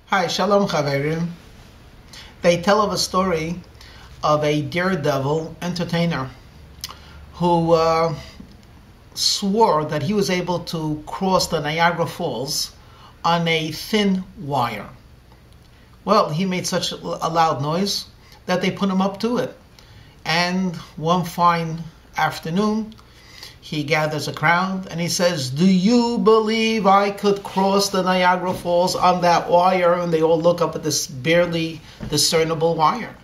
Hi, Shalom Chaverim. They tell of a story of a daredevil entertainer who swore that he was able to cross the Niagara Falls on a thin wire. Well, he made such a loud noise that they put him up to it. And one fine afternoon, he gathers a crowd and he says, "Do you believe I could cross the Niagara Falls on that wire?" And they all look up at this barely discernible wire.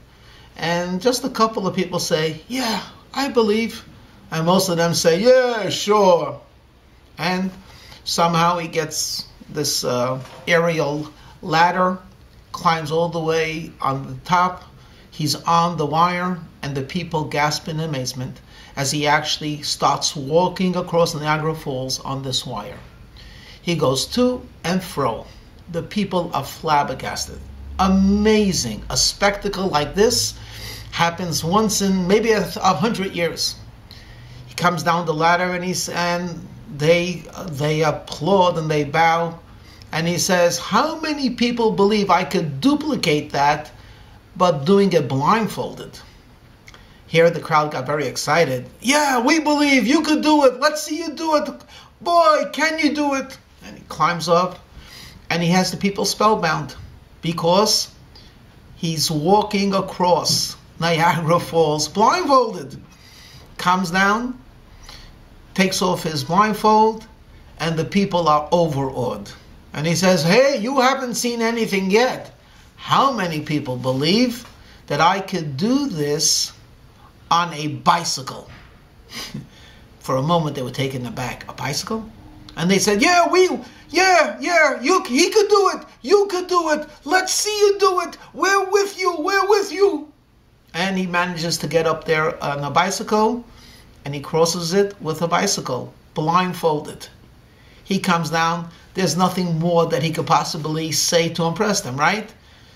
And just a couple of people say, "Yeah, I believe." And most of them say, "Yeah, sure." And somehow he gets this aerial ladder, climbs all the way on the top. He's on the wire, and the people gasp in amazement as he actually starts walking across Niagara Falls on this wire. He goes to and fro. The people are flabbergasted. Amazing. A spectacle like this happens once in maybe 100 years. He comes down the ladder and they applaud and they bow. And he says, "How many people believe I could duplicate that, but doing it blindfolded?" Here the crowd got very excited. "Yeah, we believe you could do it. Let's see you do it. Boy, can you do it?" And he climbs up and he has the people spellbound because he's walking across Niagara Falls blindfolded. Comes down, takes off his blindfold, and the people are overawed. And he says, "Hey, you haven't seen anything yet. How many people believe that I could do this on a bicycle?" For a moment they were taken aback. A bicycle? And they said, he could do it. You could do it. Let's see you do it. We're with you. And he manages to get up there on a bicycle, and he crosses it with a bicycle, blindfolded. He comes down. There's nothing more that he could possibly say to impress them, right?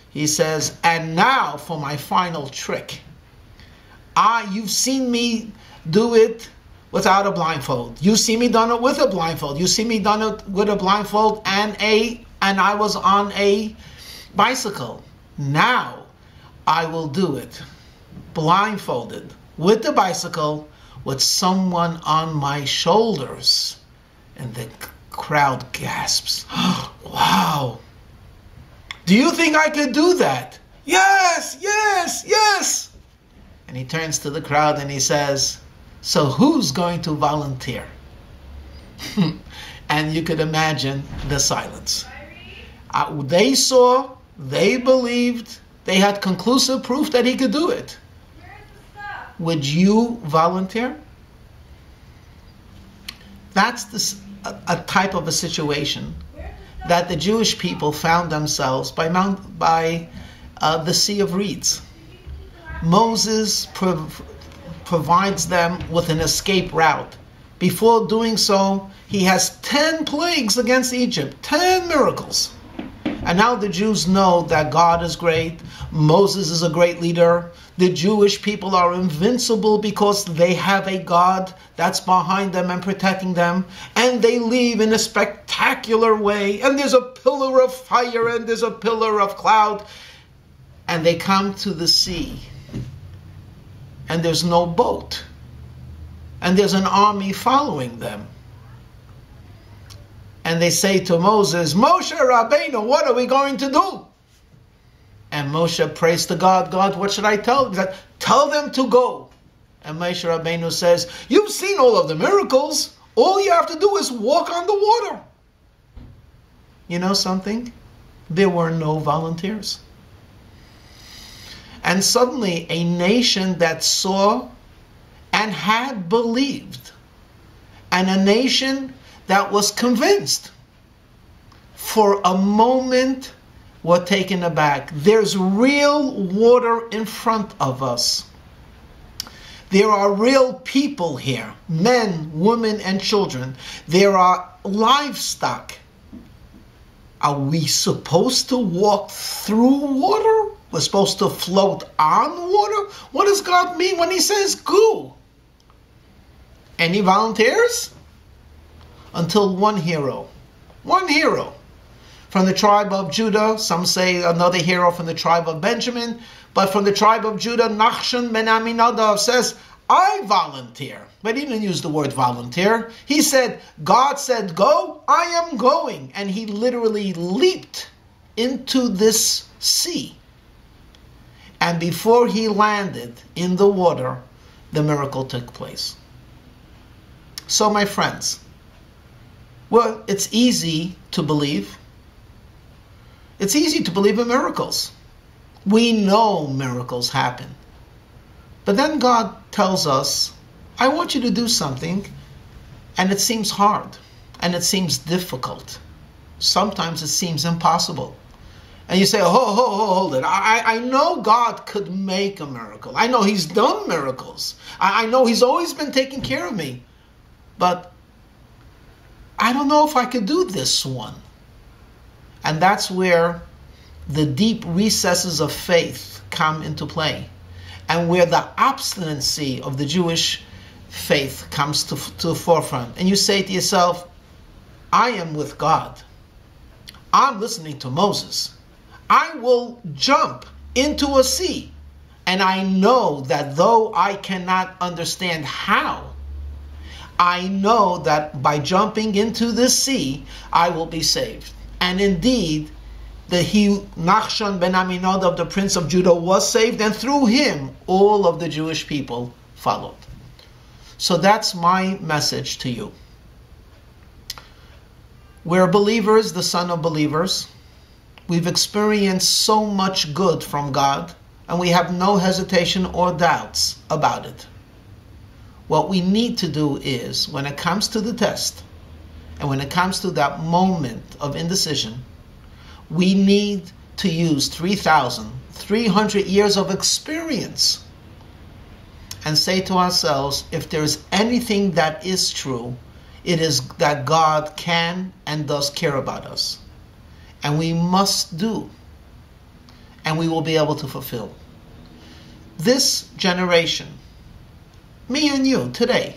He says, "And now for my final trick. You've seen me do it without a blindfold. You see me done it with a blindfold. You see me done it with a blindfold and I was on a bicycle. Now I will do it blindfolded with the bicycle with someone on my shoulders." And the crowd gasps. "Wow. Do you think I could do that?" "Yes. And he turns to the crowd and he says, "So who's going to volunteer?" And you could imagine the silence. They saw, they believed, they had conclusive proof that he could do it. Would you volunteer? That's a type of a situation that the Jewish people found themselves by the Sea of Reeds. Moses provides them with an escape route. Before doing so, he has 10 plagues against Egypt, 10 miracles. And now the Jews know that God is great. Moses is a great leader. The Jewish people are invincible because they have a God that's behind them and protecting them. And they leave in a spectacular way. And there's a pillar of fire and there's a pillar of cloud. And they come to the sea. And there's no boat. And there's an army following them. And they say to Moses, "Moshe Rabbeinu, what are we going to do?" And Moshe prays to God, "God, what should I tell them?" He said, "Tell them to go." And Moshe Rabbeinu says, "You've seen all of the miracles. All you have to do is walk on the water." You know something? There were no volunteers. And suddenly a nation that saw and had believed, and a nation that was convinced, for a moment were taken aback. There's real water in front of us. There are real people here, men, women, and children. There are livestock. Are we supposed to walk through water? We're supposed to float on water? What does God mean when he says go? Any volunteers? Until one hero from the tribe of Judah. Some say another hero from the tribe of Benjamin. But from the tribe of Judah, Nachshon ben Aminadab says, I volunteer. But he didn't use the word volunteer. He said, God said, go, I am going. And he literally leaped into this sea. And before he landed in the water, the miracle took place. So my friends, well, it's easy to believe. It's easy to believe in miracles. We know miracles happen. But then God tells us, I want you to do something, and it seems hard, and it seems difficult. Sometimes it seems impossible. And you say, hold it. I know God could make a miracle. I know he's done miracles. I know he's always been taking care of me. But I don't know if I could do this one. And that's where the deep recesses of faith come into play. And where the obstinacy of the Jewish faith comes to the forefront. And you say to yourself, I am with God. I'm listening to Moses. I will jump into a sea. And I know that though I cannot understand how, I know that by jumping into this sea, I will be saved. And indeed, Nachshon ben Aminadab, the prince of Judah, was saved, and through him, all of the Jewish people followed. So that's my message to you. We're believers, the son of believers. We've experienced so much good from God, and we have no hesitation or doubts about it. What we need to do is, when it comes to the test, and when it comes to that moment of indecision, we need to use 3,300 years of experience and say to ourselves, if there's anything that is true, it is that God can and does care about us. And we must do, and we will be able to fulfill. This generation, me and you today,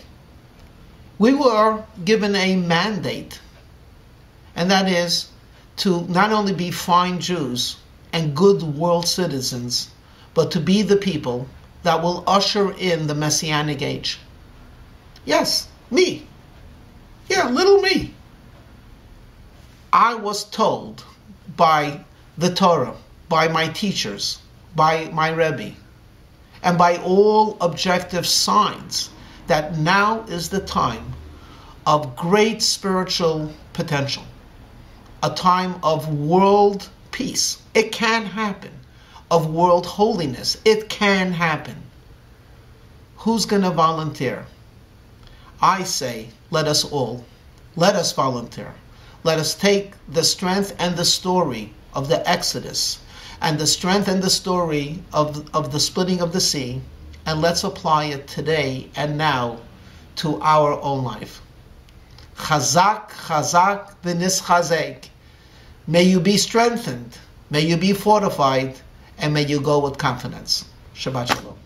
we were given a mandate, and that is to not only be fine Jews and good world citizens, but to be the people that will usher in the Messianic age. Yes, me. Yeah, little me. I was told by the Torah, by my teachers, by my Rebbe, and by all objective signs that now is the time of great spiritual potential, a time of world peace. It can happen. Of world holiness. It can happen. Who's going to volunteer? I say, let us volunteer. Let us take the strength and the story of the Exodus and the strength and the story of the splitting of the sea, and let's apply it today and now to our own life. Chazak, chazak, v'nischazek. May you be strengthened, may you be fortified, and may you go with confidence. Shabbat Shalom.